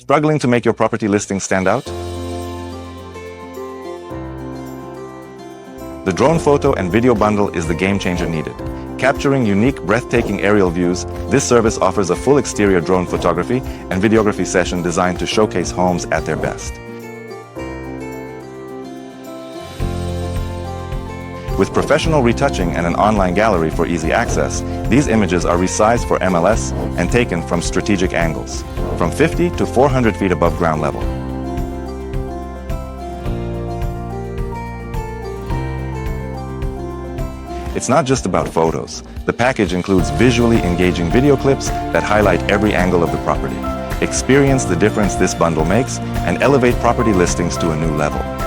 Struggling to make your property listing stand out? The drone photo and video bundle is the game changer needed. Capturing unique, breathtaking aerial views, this service offers a full exterior drone photography and videography session designed to showcase homes at their best. With professional retouching and an online gallery for easy access, these images are resized for MLS and taken from strategic angles, from 50 to 400 feet above ground level. It's not just about photos. The package includes visually engaging video clips that highlight every angle of the property. Experience the difference this bundle makes and elevate property listings to a new level.